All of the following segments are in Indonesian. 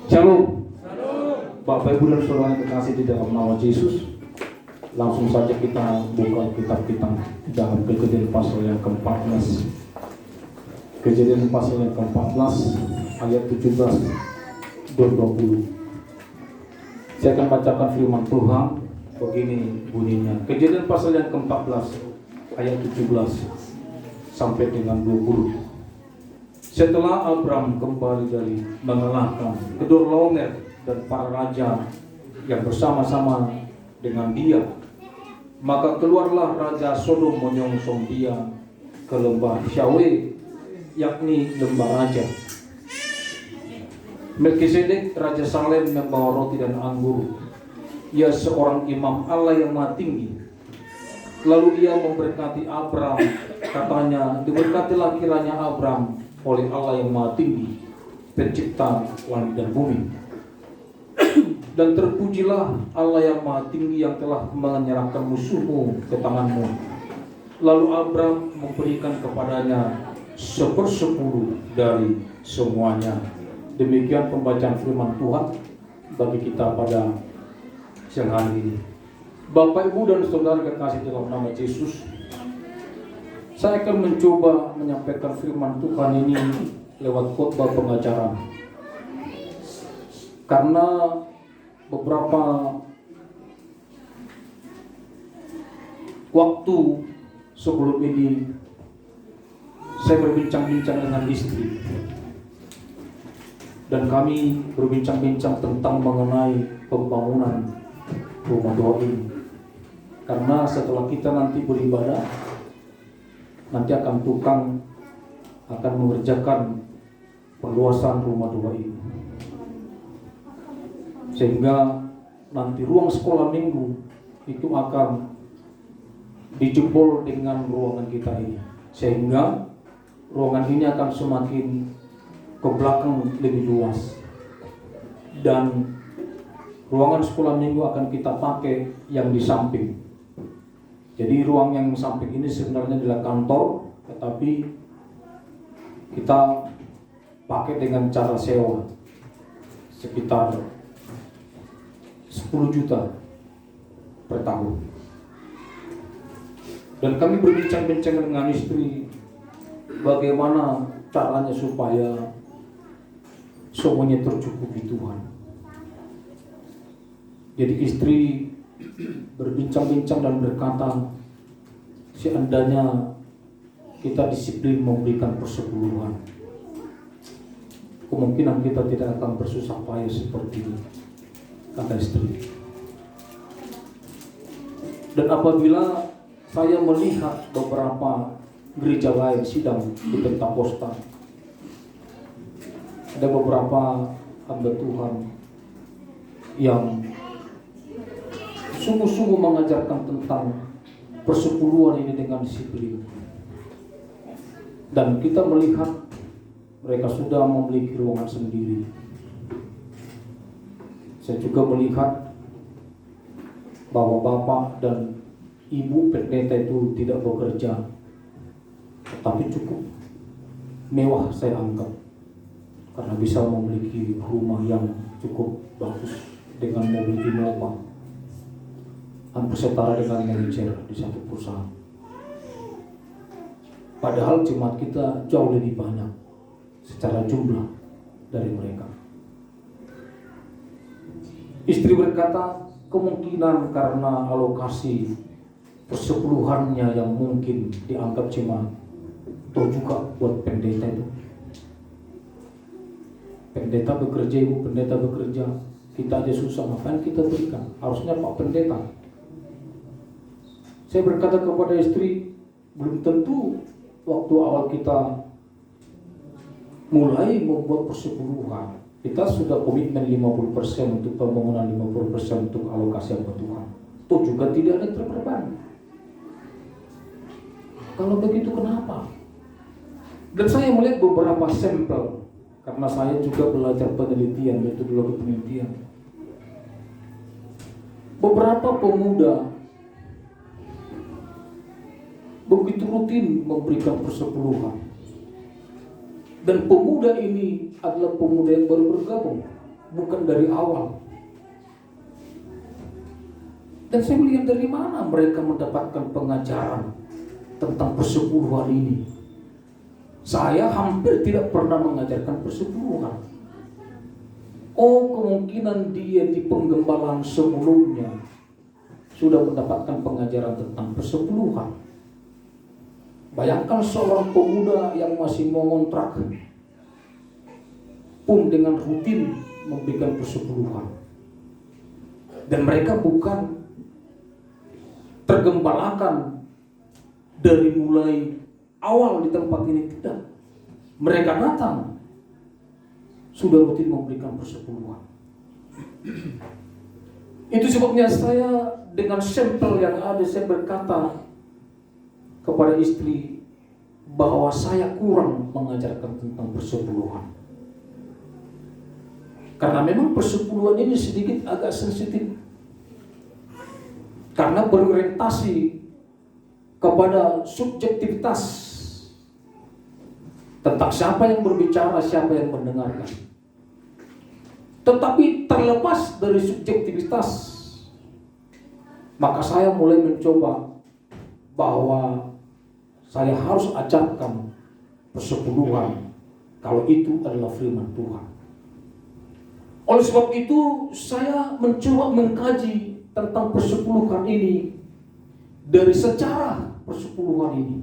Shalom. Bapak Ibu dan Saudara yang terkasih di dalam nama Yesus, langsung saja kita buka kitab kita dalam Kejadian pasal yang ke-14. Kejadian pasal yang ke-14 ayat 17 dan 20. Saya akan bacakan firman Tuhan begini bunyinya. Kejadian pasal yang ke-14 ayat 17 sampai dengan 20. Setelah Abram kembali dari mengalahkan Kedorlaomer dan para raja yang bersama-sama dengan dia, maka keluarlah Raja Sodom menyongsong dia ke lembah Syawe, yakni lembah raja. Melkisedek Raja Salem membawa roti dan anggur. Ia seorang imam Allah yang Maha Tinggi. Lalu ia memberkati Abram, katanya, diberkatilah kiranya Abram oleh Allah yang Maha Tinggi, pencipta langit dan bumi. Dan terpujilah Allah yang Maha Tinggi yang telah menyerahkan musuhmu ke tanganmu. Lalu Abram memberikan kepadanya 1/10 dari semuanya. Demikian pembacaan firman Tuhan bagi kita pada siang hari ini. Bapak, Ibu, dan Saudara kekasih dalam nama Yesus, saya akan mencoba menyampaikan firman Tuhan ini lewat khotbah pengajaran. Karena beberapa waktu sebelum ini saya berbincang-bincang dengan istri, dan kami berbincang-bincang tentang mengenai pembangunan rumah doa ini. Karena setelah kita nanti beribadah, nanti tukang akan mengerjakan perluasan rumah doa ini, sehingga nanti ruang sekolah minggu itu akan dijebol dengan ruangan kita ini, sehingga ruangan ini akan semakin ke belakang lebih luas, dan ruangan sekolah minggu akan kita pakai yang di samping. Jadi ruang yang samping ini sebenarnya adalah kantor, tetapi kita pakai dengan cara sewa sekitar 10 juta per tahun. Dan kami berbincang-bincang dengan istri bagaimana caranya supaya semuanya tercukupi Tuhan. Jadi istri berbincang-bincang dan berkata, seandainya kita disiplin memberikan persepuluhan, kemungkinan kita tidak akan bersusah payah seperti ini, kata istri. Dan apabila saya melihat beberapa gereja lain sidang di Pentakosta, ada beberapa hamba Tuhan yang sungguh-sungguh mengajarkan tentang persepuluhan ini dengan disiplin. Dan kita melihat mereka sudah memiliki ruangan sendiri. Saya juga melihat bahwa bapak dan ibu pendeta itu tidak bekerja, tetapi cukup mewah saya anggap, karena bisa memiliki rumah yang cukup bagus dengan mobil Innova, hampir setara dengan manajer di satu perusahaan. Padahal jemaat kita jauh lebih banyak secara jumlah dari mereka. Istri berkata, kemungkinan karena alokasi persepuluhannya yang mungkin dianggap jemaat, atau juga buat pendeta itu. Pendeta bekerja, ibu pendeta bekerja, kita aja susah, ngapain kita berikan? Harusnya Pak Pendeta. Saya berkata kepada istri, belum tentu waktu awal kita mulai membuat persepuluhan, kita sudah komitmen 50% untuk pembangunan, 50% untuk alokasi hamba Tuhan. Itu juga tidak ada terperban. Kalau begitu kenapa? Dan saya melihat beberapa sampel, karena saya juga belajar penelitian, metodologi penelitian. Beberapa pemuda begitu rutin memberikan persepuluhan. Dan pemuda ini adalah pemuda yang baru bergabung. bukan dari awal. Dan saya melihat dari mana mereka mendapatkan pengajaran tentang persepuluhan ini. Saya hampir tidak pernah mengajarkan persepuluhan. Oh, kemungkinan dia di penggembalaan sebelumnya sudah mendapatkan pengajaran tentang persepuluhan. Bayangkan seorang pemuda yang masih mau ngontrak pun dengan rutin memberikan persepuluhan. Dan mereka bukan tergembalakan dari mulai awal di tempat ini, tidak. Mereka datang sudah rutin memberikan persepuluhan. Itu sebabnya saya dengan sampel yang ada, saya berkata kepada istri bahwa saya kurang mengajarkan tentang persepuluhan. Karena memang persepuluhan ini sedikit agak sensitif. Karena berorientasi kepada subjektivitas tentang siapa yang berbicara, siapa yang mendengarkan. Tetapi terlepas dari subjektivitas, maka saya mulai mencoba bahwa saya harus ajarkan persepuluhan kalau itu adalah firman Tuhan. Oleh sebab itu saya mencoba mengkaji tentang persepuluhan ini dari sejarah persepuluhan ini,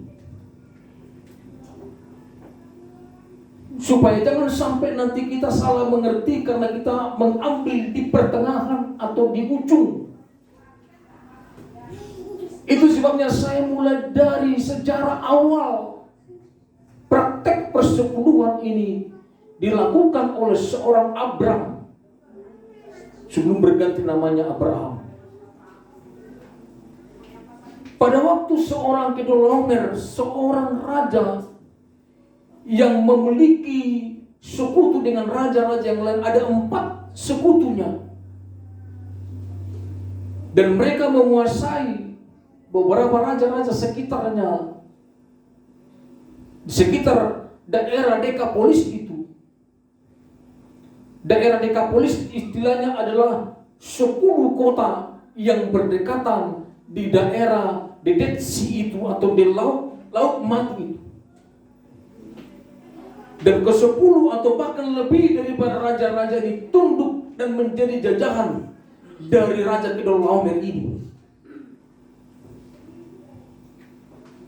supaya jangan sampai nanti kita salah mengerti karena kita mengambil di pertengahan atau di ujung. Itu sebabnya saya mulai dari sejarah awal. Praktek persepuluhan ini dilakukan oleh seorang Abram sebelum berganti namanya Abraham. Pada waktu seorang Kedorlaomer, seorang raja yang memiliki sekutu dengan raja-raja yang lain, ada 4 sekutunya. Dan mereka menguasai beberapa raja-raja sekitarnya, di sekitar daerah Dekapolis itu. Daerah Dekapolis istilahnya adalah 10 kota yang berdekatan di daerah Dead Sea itu atau di laut mati itu. Dan ke-10 atau bahkan lebih daripada raja-raja ini tunduk dan menjadi jajahan dari Raja Kedorlaomer ini.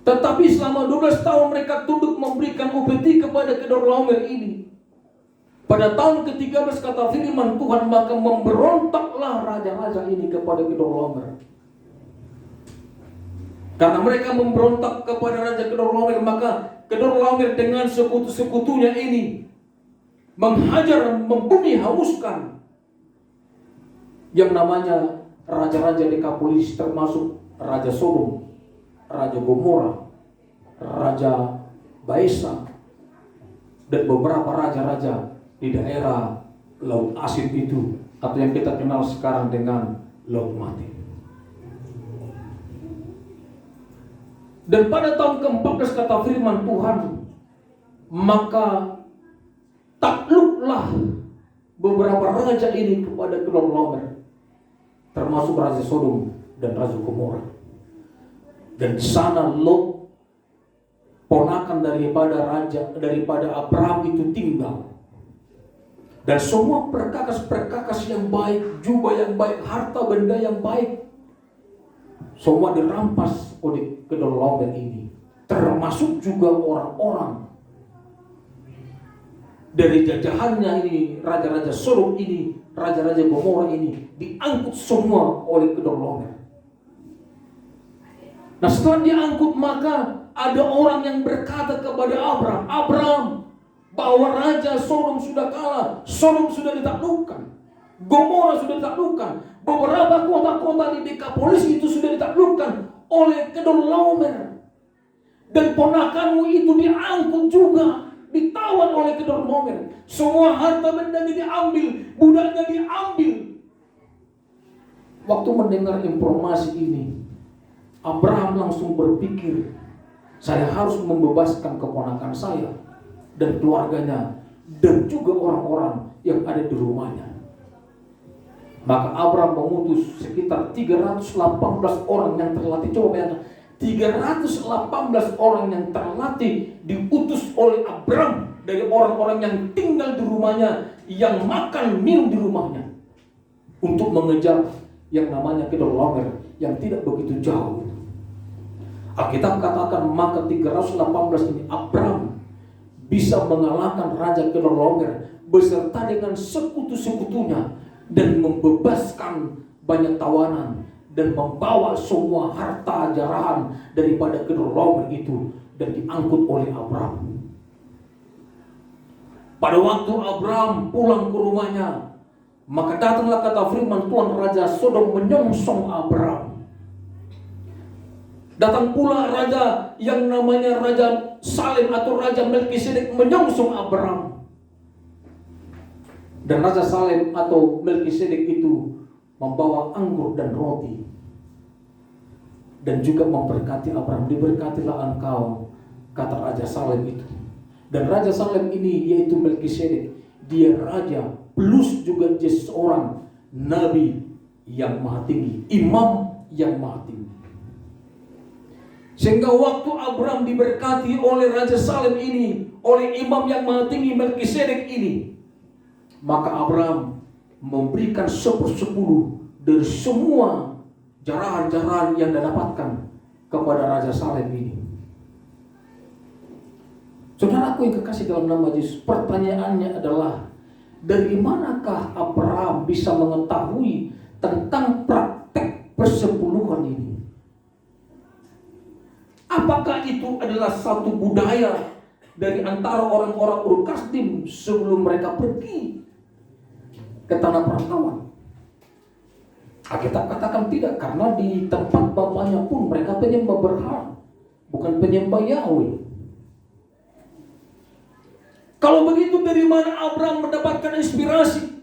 Tetapi selama 12 tahun mereka tunduk memberikan upeti kepada Kedorlaomer ini. Pada tahun ke-13 kata firman Tuhan, maka memberontaklah raja-raja ini kepada Kedorlaomer. Karena mereka memberontak kepada Raja Kedorlaomer, maka Kedorlaomer dengan sekutu-sekutunya ini menghajar, membunuh, hanguskan yang namanya raja-raja Dekapolis, termasuk Raja Sodom, Raja Gomora, Raja Baesa, dan beberapa raja-raja di daerah Laut Asin itu, atau yang kita kenal sekarang dengan Laut Mati. Dan pada tahun ke-14 kata firman Tuhan, maka takluklah beberapa raja ini kepada Kedorlaomer, termasuk Raja Sodom dan Raja Gomora. Dan di sana Lot, ponakan daripada Abraham itu tinggal. Dan semua perkakas-perkakas yang baik, jubah yang baik, harta benda yang baik, semua dirampas oleh Kedorlaomer ini, termasuk juga orang-orang dari jajahannya ini, raja-raja Sodom ini, raja-raja Gomora ini, diangkut semua oleh Kedorlaomer. Nah, setelah diangkut, maka ada orang yang berkata kepada Abraham, bahwa Raja Sodom sudah kalah, Sodom sudah ditaklukkan, Gomora sudah ditaklukkan, beberapa kota-kota di Dekapolis itu sudah ditaklukkan oleh Kedorlaomer. Dan ponakanmu itu diangkut juga, ditawan oleh Kedorlaomer. Semua harta bendanya diambil, budaknya diambil. Waktu mendengar informasi ini, Abraham langsung berpikir, saya harus membebaskan keponakan saya dan keluarganya, dan juga orang-orang yang ada di rumahnya. Maka Abraham mengutus sekitar 318 orang yang terlatih. Coba bayangkan, 318 orang yang terlatih diutus oleh Abraham dari orang-orang yang tinggal di rumahnya, yang makan minum di rumahnya, untuk mengejar yang namanya Kedorlaomer yang tidak begitu jauh. Alkitab katakan maka 318 ini Abraham bisa mengalahkan Raja Kedorlaomer beserta dengan sekutu-sekutunya dan membebaskan banyak tawanan dan membawa semua harta jarahan daripada Kedorlaomer itu dan diangkut oleh Abraham. Pada waktu Abraham pulang ke rumahnya, maka datanglah kata firman Tuhan, Raja Sodom menyongsong Abraham. Datang pula raja yang namanya Raja Salem atau Raja Melkisedek menyongsong Abraham. Dan Raja Salem atau Melkisedek itu membawa anggur dan roti dan juga memberkati Abraham. Diberkatilah engkau, kata Raja Salem itu. Dan Raja Salem ini yaitu Melkisedek, dia raja plus juga dia seorang nabi yang maha tinggi, imam yang maha tinggi. Sehingga waktu Abraham diberkati oleh Raja Salem ini, oleh imam yang maha tinggi Melkisedek ini, maka Abraham memberikan 1/10 dari semua jarahan-jarahan yang didapatkan kepada Raja Salem ini. Saudaraku yang kekasih dalam nama Yesus, pertanyaannya adalah, dari manakah Abraham bisa mengetahui tentang praktek persepuluhan ini? Apakah itu adalah satu budaya dari antara orang-orang Ur Kasdim sebelum mereka pergi ke tanah perantauan? Alkitab katakan tidak, karena di tempat bapaknya pun mereka penyembah berhala, bukan penyembah Yahweh. Kalau begitu, dari mana Abraham mendapatkan inspirasi?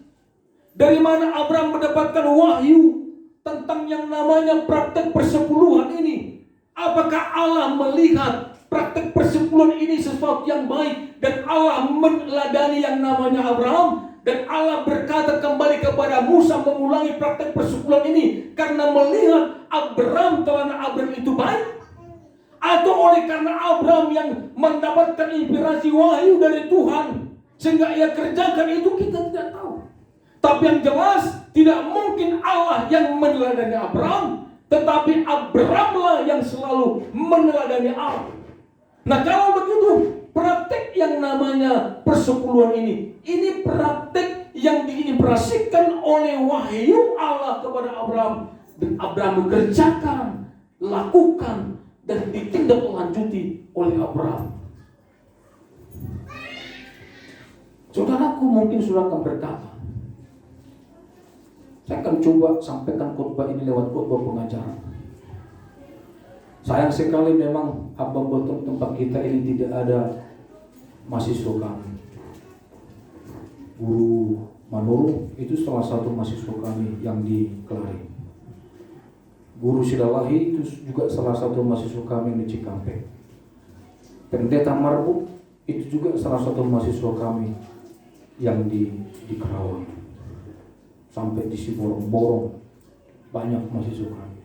Dari mana Abraham mendapatkan wahyu tentang yang namanya praktek persepuluhan ini? Apakah Allah melihat praktek persepuluhan ini sesuatu yang baik dan Allah meneladani yang namanya Abraham? Dan Allah berkata kembali kepada Musa mengulangi praktek persepuluhan ini karena melihat Abraham, karena Abraham itu baik? Atau oleh karena Abraham yang mendapatkan inspirasi wahyu dari Tuhan sehingga ia kerjakan itu, kita tidak tahu. Tapi yang jelas, tidak mungkin Allah yang meneladani Abraham, tetapi Abrahamlah yang selalu meneladani Allah. Nah, kalau begitu, praktek yang namanya persepuluhan ini praktek yang diinspirasikan oleh wahyu Allah kepada Abraham. Dan Abraham mengerjakan, lakukan, dan ditindaklanjuti oleh Abraham. Saudaraku, mungkin sudah akan berkata, saya akan coba sampaikan khotbah ini lewat khotbah pengajaran. Sayang sekali memang Abang Botong tempat kita ini tidak ada mahasiswa kami. Guru Manuru itu salah satu mahasiswa kami yang di Kelari. Guru Sidalahi itu juga salah satu mahasiswa kami yang di Cikampek. Pendeta Marbuk itu juga salah satu mahasiswa kami yang di Kerawang. Sampai di Siborong-borong banyak mahasiswa kami.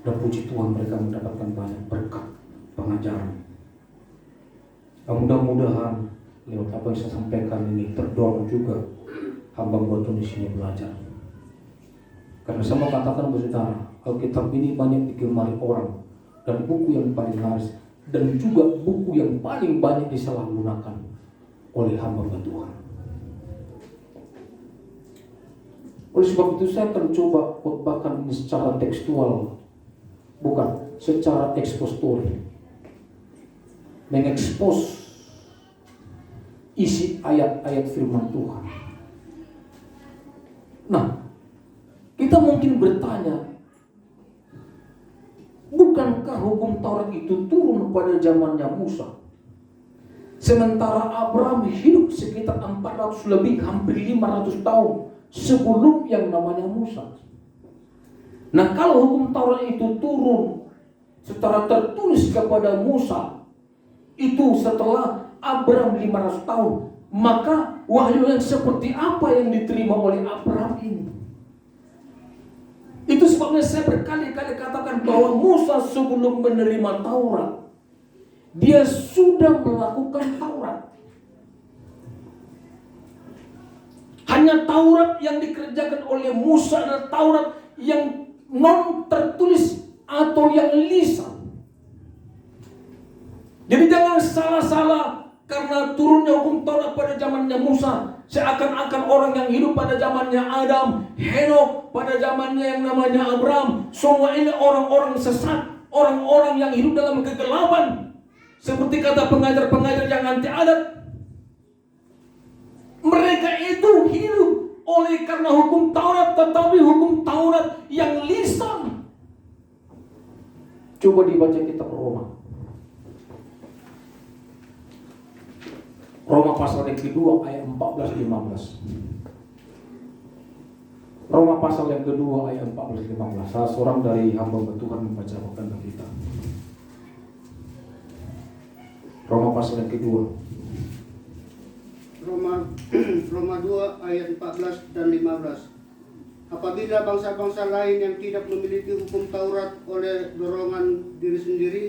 Dan puji Tuhan mereka mendapatkan banyak berkat pengajaran. Dan mudah-mudahan lewat apa yang saya sampaikan ini terdorong juga hamba Botong di sini belajar. Karena saya mau katakan saudara, Alkitab ini banyak digemari orang dan buku yang paling laris dan juga buku yang paling banyak disalahgunakan oleh hamba Tuhan. Oleh sebab itu saya akan coba khotbahkan ini secara tekstual, bukan secara ekspositori, mengekspos isi ayat-ayat firman Tuhan. Nah, kita mungkin bertanya, bukankah hukum Taurat itu turun pada zamannya Musa? Sementara Abraham hidup sekitar 400 lebih, hampir 500 tahun sebelum yang namanya Musa. Nah, kalau hukum Taurat itu turun secara tertulis kepada Musa itu setelah Abraham 500 tahun, maka wahyu yang seperti apa yang diterima oleh Abraham ini. Itu sebabnya saya berkali-kali katakan bahwa Musa sebelum menerima Taurat, dia sudah melakukan Taurat. Hanya Taurat yang dikerjakan oleh Musa adalah Taurat yang non tertulis atau yang lisan. Jadi jangan salah-salah karena turunnya hukum Taurat pada zamannya Musa, seakan-akan orang yang hidup pada zamannya Adam, Henok, pada zamannya yang namanya Abraham, semua ini orang-orang sesat, orang-orang yang hidup dalam kegelapan. Seperti kata pengajar-pengajar yang anti adat. Mereka itu hidup oleh karena hukum Taurat, tetapi hukum Taurat yang lisan. Coba dibaca kitab Roma. Roma pasal yang kedua ayat 14-15. Roma pasal yang kedua ayat 14-15. Salah seorang dari hamba Tuhan membaca bukan kita. Roma pasal yang kedua. Roma 2 ayat 14 dan 15. Apabila bangsa-bangsa lain yang tidak memiliki hukum Taurat oleh dorongan diri sendiri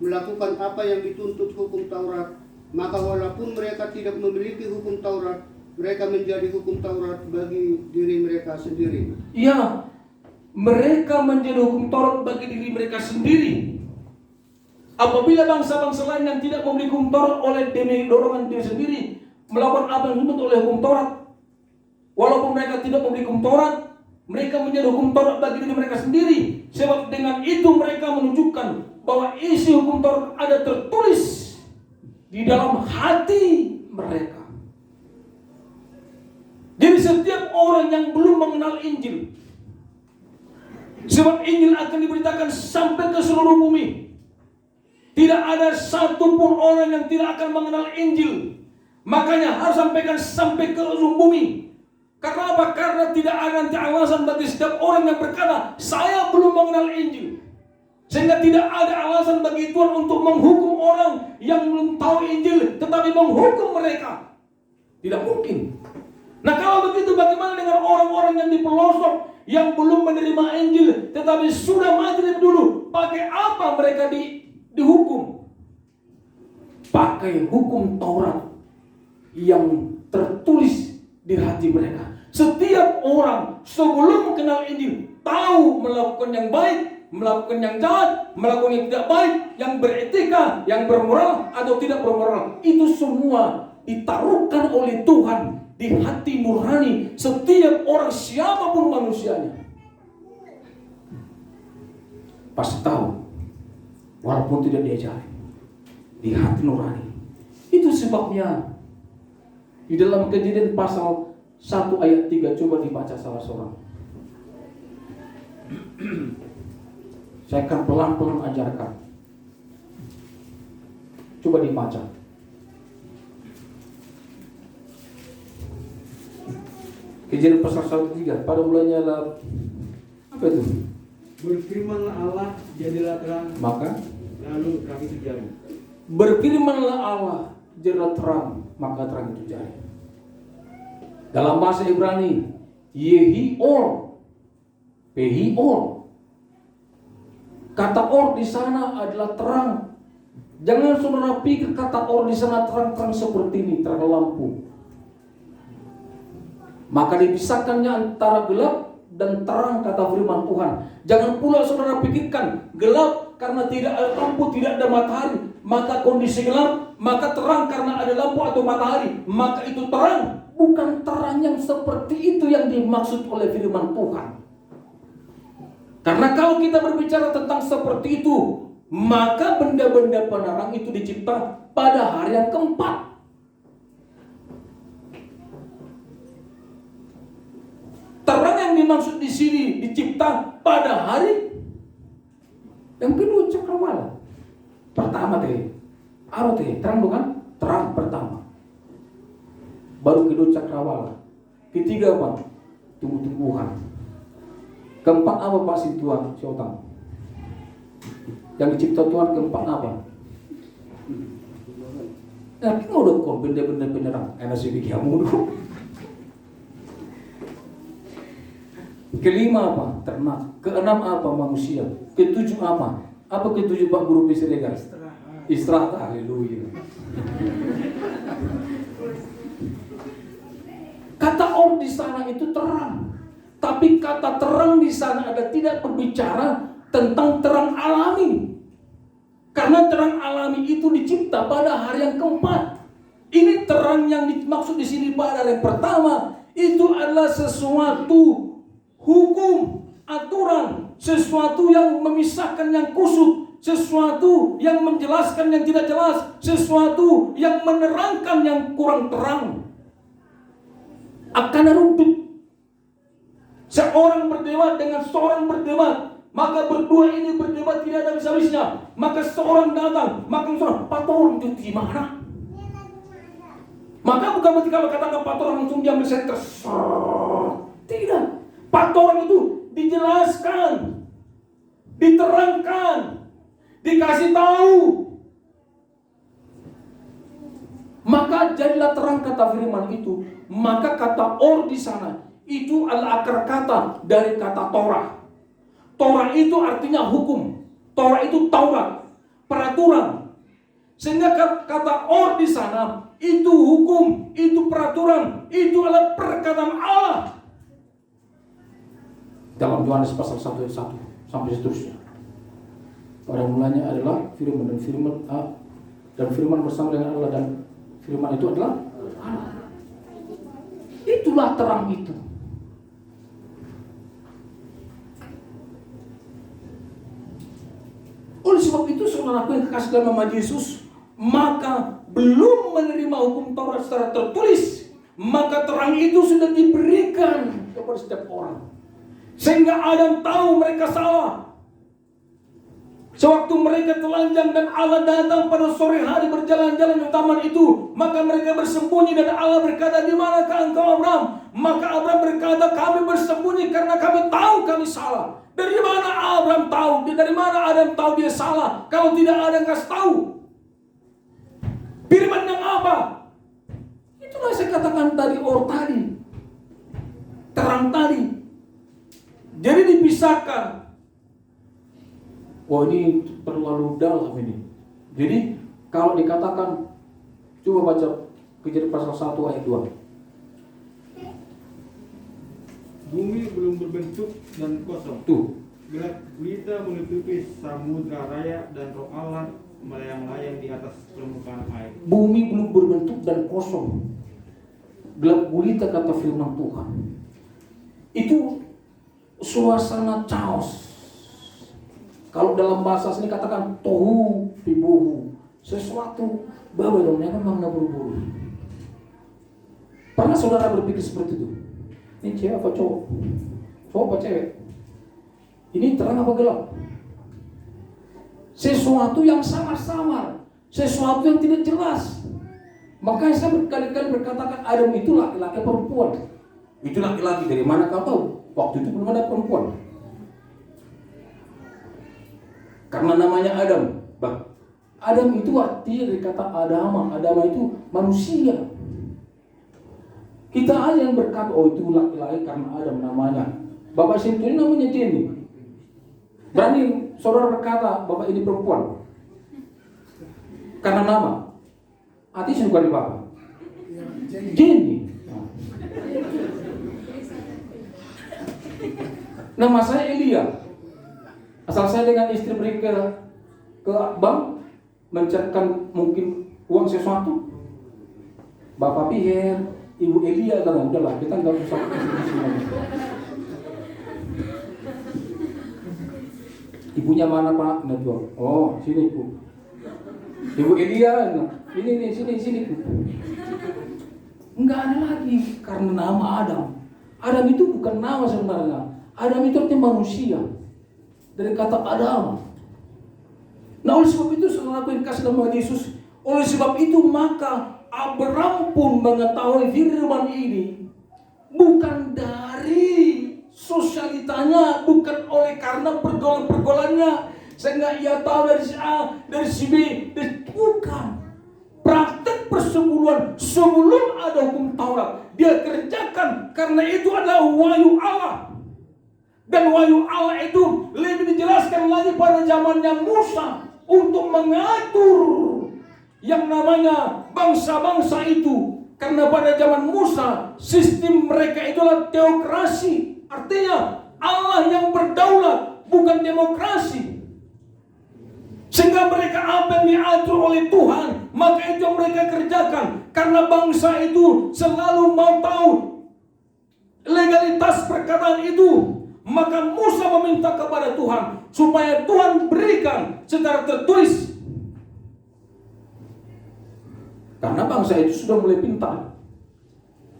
melakukan apa yang dituntut hukum Taurat, maka walaupun mereka tidak memiliki hukum Taurat, mereka menjadi hukum Taurat bagi diri mereka sendiri. Ya, mereka menjadi hukum Taurat bagi diri mereka sendiri. Apabila bangsa-bangsa lain yang tidak memiliki hukum Taurat oleh dorongan diri sendiri melakukan apa yang dituntut oleh hukum Taurat, walaupun mereka tidak memiliki hukum Taurat, mereka menjadi hukum Taurat bagi diri mereka sendiri. Sebab dengan itu mereka menunjukkan bahwa isi hukum Taurat ada tertulis di dalam hati mereka. Jadi setiap orang yang belum mengenal Injil, sebab Injil akan diberitakan sampai ke seluruh bumi, tidak ada satupun orang yang tidak akan mengenal Injil. Makanya harus sampaikan sampai ke ujung bumi. Karena apa? Karena tidak ada nanti alasan bagi setiap orang yang berkata, saya belum mengenal Injil. Sehingga tidak ada alasan bagi Tuhan untuk menghukum orang yang belum tahu Injil, tetapi menghukum mereka. Tidak mungkin. Nah kalau begitu bagaimana dengan orang-orang yang di pelosok, yang belum menerima Injil, tetapi sudah mati lebih dulu? Pakai apa mereka dihukum? Pakai hukum Taurat yang tertulis di hati mereka. Setiap orang sebelum mengenal Injil tahu melakukan yang baik, melakukan yang jahat, melakukan yang tidak baik, yang beretika, yang bermoral atau tidak bermoral. Itu semua ditaruhkan oleh Tuhan di hati nurani setiap orang, siapapun manusianya. Pasti tahu, walaupun tidak diajari, di hati nurani. Itu sebabnya di dalam Kejadian pasal 1 ayat 3, coba dibaca salah seorang. Saya akan pelan-pelan ajarkan. Coba dibaca. Kejadian pasal 1-3. Pada mulanya adalah apa itu? Berfirmanlah Allah, jadilah terang. Maka lalu terang itu jadi. Berfirmanlah Allah, jadilah terang, maka terang itu jadi. Dalam bahasa Ibrani, Yehior, Pehior. Kata or di sana adalah terang. Jangan saudara pikir kata or di sana terang-terang seperti ini, terang lampu. Maka dipisahkannya antara gelap dan terang, kata firman Tuhan. Jangan pula saudara pikirkan gelap karena tidak ada lampu, tidak ada matahari, maka kondisi gelap, maka terang karena ada lampu atau matahari, maka itu terang. Bukan terang yang seperti itu yang dimaksud oleh firman Tuhan. Karena kalau kita berbicara tentang seperti itu, maka benda-benda penerang itu dicipta pada hari yang keempat. Terang yang dimaksud di sini dicipta pada hari yang kedua, cakrawala. Pertama teh, terang bukan? Terang pertama. Baru kedua cakrawala. Ketiga apa? Tumbuh-tumbuhan. Keempat apa Pak Sintuan Siotang? Yang dicipta Tuhan keempat apa? Tapi udah kok benda-benda penyerang, enak sih bikiamu dulu. Kelima apa? Ternak. Keenam apa? Manusia. Ketujuh apa? Apa ketujuh Pak Guru Pisregar? Istirahat. Haleluya. Kata or di sana itu terang. Tapi kata terang di sana ada tidak berbicara tentang terang alami. Karena terang alami itu dicipta pada hari yang keempat. Ini terang yang dimaksud di sini pada hari yang pertama itu adalah sesuatu hukum, aturan, sesuatu yang memisahkan yang kusut, sesuatu yang menjelaskan yang tidak jelas, sesuatu yang menerangkan yang kurang terang. Akan rundut. Seorang berdebat dengan seorang berdebat, maka berdua ini berdebat tidak ada habis-habisnya. Maka seorang datang, maka seorang pator itu gimana? Maka bukan berarti kalau katakan pator langsung diambil senter. Tidak. Pator itu dijelaskan, diterangkan, dikasih tahu. Maka jadilah terang kata firman itu. Maka kata or di sana itu adalah akar kata dari kata Torah. Torah itu artinya hukum. Torah itu Taurat, peraturan. Sehingga kata or di sana itu hukum, itu peraturan, itu adalah perkataan Allah. Dalam Yohanes pasal 1 ayat 1 sampai seterusnya. Pada mulanya adalah firman dan firman bersama dengan Allah dan firman itu adalah Allah. Itulah terang itu. Oleh sebab itu saudaraku yang kekasih dalam nama Yesus, maka belum menerima hukum Taurat secara tertulis, maka terang itu sudah diberikan kepada setiap orang. Sehingga Adam tahu mereka salah. Sewaktu mereka telanjang dan Allah datang pada sore hari berjalan-jalan di taman itu, maka mereka bersembunyi dan Allah berkata, "Di manakah engkau, Abraham?" Maka Abraham berkata, "Kami bersembunyi karena kami tahu kami salah." Dari mana Abraham tahu? Dari mana Adam tahu dia salah? Kalau tidak ada yang kasih tahu. Firman yang apa? Itulah saya katakan tadi, or tadi, terang tadi. Jadi dipisahkan. Wah, ini terlalu dalam ini. Jadi kalau dikatakan, coba baca Kejadian pasal 1 ayat 2. Bumi belum berbentuk dan kosong. Tuh. Gelap gulita menutupi samudra raya dan roh Allah melayang-layang di atas permukaan air. Bumi belum berbentuk dan kosong. Gelap gulita kata firman Tuhan. Itu suasana chaos. Kalau dalam bahasa sini katakan tohu bibuhu, sesuatu Babylonnya kan makna buru-buru. Pernah saudara berpikir seperti itu? Ini cewek apa cowok? Cowok apa cewek? Ini terang apa gelap? Sesuatu yang samar-samar, sesuatu yang tidak jelas. Makanya saya berkali-kali berkatakan Adam itu laki-laki perempuan. Itu laki-laki, dari mana kau tahu? Waktu itu belum ada perempuan. Karena namanya Adam. Adam itu artinya dari kata Adama. Adama itu manusia. Kita aja yang berkata, oh itu laki-laki karena Adam namanya. Bapak situ ini namanya Jenny. Berani saudara berkata, bapak ini perempuan? Karena nama. Artinya bukan di bapak. Jenny. Nama saya Elia. Asal saya dengan istri pergi ke bank mencatatkan mungkin uang sesuatu. Bapak Pierre, Ibu Elia kan udahlah kita nggak usah. Ibunya mana Pak? Network. Oh sini Bu. Ibu Elia, ini sini Bu. Enggak ada lagi karena nama Adam. Adam itu bukan nama sebenarnya. Adam itu artinya manusia. Dari kata Adam. Nah oleh sebab itu saudara yang kasih nama Yesus, oleh sebab itu maka Abraham pun mengetahui firman ini bukan dari sosialitanya, bukan oleh karena pergaulan-pergaulannya sehingga ia tahu dari si A, dari si B, bukan. Praktek persepuluhan sebelum ada hukum Taurat. Dia kerjakan karena itu adalah wahyu Allah. Dan wahyu Allah itu lebih dijelaskan lagi pada zamannya Musa untuk mengatur yang namanya bangsa-bangsa itu. Karena pada zaman Musa sistem mereka itu adalah teokrasi. Artinya Allah yang berdaulat, bukan demokrasi. Sehingga mereka apa yang diatur oleh Tuhan, maka itu yang mereka kerjakan. Karena bangsa itu selalu mau tahu legalitas perkataan itu, maka Musa meminta kepada Tuhan supaya Tuhan berikan secara tertulis. Karena bangsa itu sudah mulai pintar.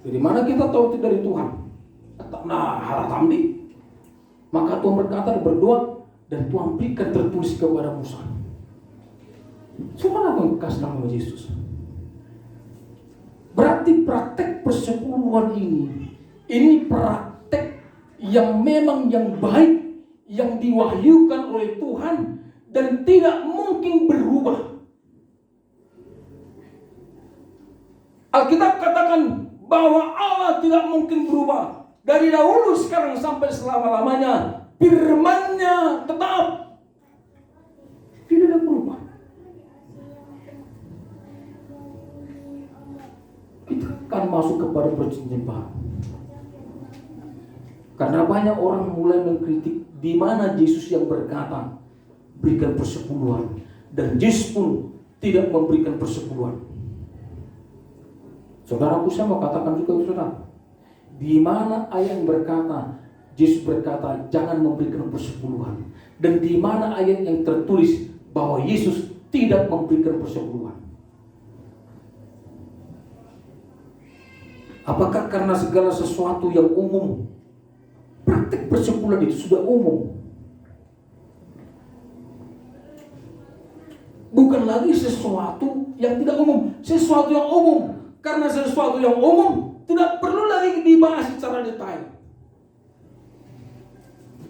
Dari mana kita tahu itu dari Tuhan? Nah, haratamdi. Maka Tuhan berkata, berdoa, dan Tuhan berikan tertulis kepada Musa. Saudara yang kasih nama Yesus. Berarti praktek persepuluhan ini praktek yang memang yang baik, yang diwahyukan oleh Tuhan dan tidak mungkin berubah. Alkitab katakan bahwa Allah tidak mungkin berubah. Dari dahulu, sekarang, sampai selama-lamanya firman-Nya tetap tidak ada berubah. Kita akan masuk kepada perjanjian baru. Karena banyak orang mulai mengkritik di mana Yesus yang berkata berikan persepuluhan, dan Yesus pun tidak memberikan persepuluhan. Saudaraku, saya mau katakan juga saudara, di mana ayat yang berkata Yesus berkata jangan memberikan persepuluhan, dan di mana ayat yang tertulis bahwa Yesus tidak memberikan persepuluhan? Apakah karena segala sesuatu yang umum, praktek persepuluhan itu sudah umum? Bukan lagi sesuatu yang tidak umum, sesuatu yang umum. Karena sesuatu yang umum tidak perlu lagi dibahas secara detail.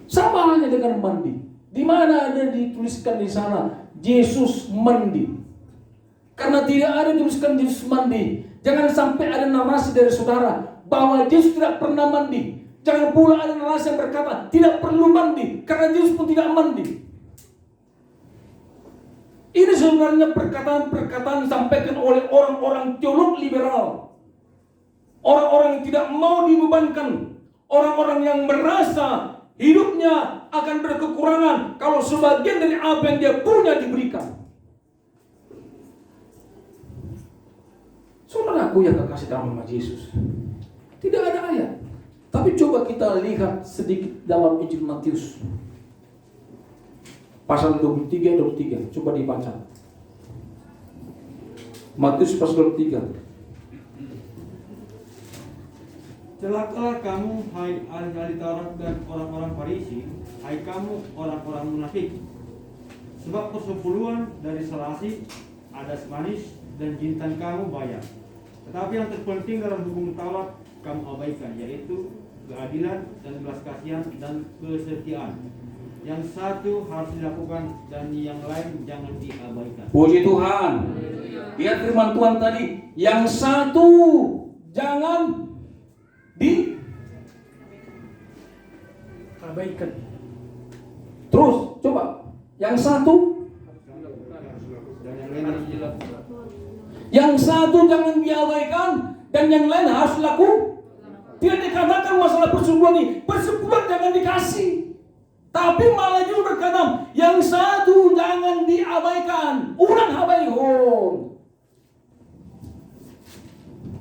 Sama halnya dengan mandi. Di mana ada dituliskan di sana Yesus mandi? Karena tidak ada dituliskan Yesus mandi, jangan sampai ada narasi dari saudara bahwa Yesus tidak pernah mandi. Jangan pula ada narasi yang berkata tidak perlu mandi, karena Yesus pun tidak mandi. Ini sebenarnya perkataan-perkataan disampaikan oleh orang-orang teolog liberal, orang-orang yang tidak mau dibebankan, orang-orang yang merasa hidupnya akan berkekurangan kalau sebagian dari apa yang dia punya diberikan. Saudaraku yang kekasih dalam nama Yesus, tidak ada ayat. Tapi coba kita lihat sedikit dalam Injil Matius pasal 23, coba dibaca. Matius pasal 23. Celakalah kamu, hai ahli Taurat dan orang-orang Farisi, hai kamu orang-orang munafik. Sebab persepuluhan dari selasi, adas manis, dan jintan kamu bayar. Tetapi yang terpenting dalam hukum Taurat kamu abaikan, yaitu keadilan dan belas kasihan dan kesetiaan. Yang satu harus dilakukan dan yang lain jangan diabaikan. Puji Tuhan. Lihat firman Tuhan tadi, yang satu jangan diabaikan. Terus coba, yang satu, yang satu jangan diabaikan dan yang lain harus laku. Tidak dikatakan masalah persepuluhan ini, persepuluhan jangan dikasih. Tapi malah juga berkata yang satu jangan diabaikan.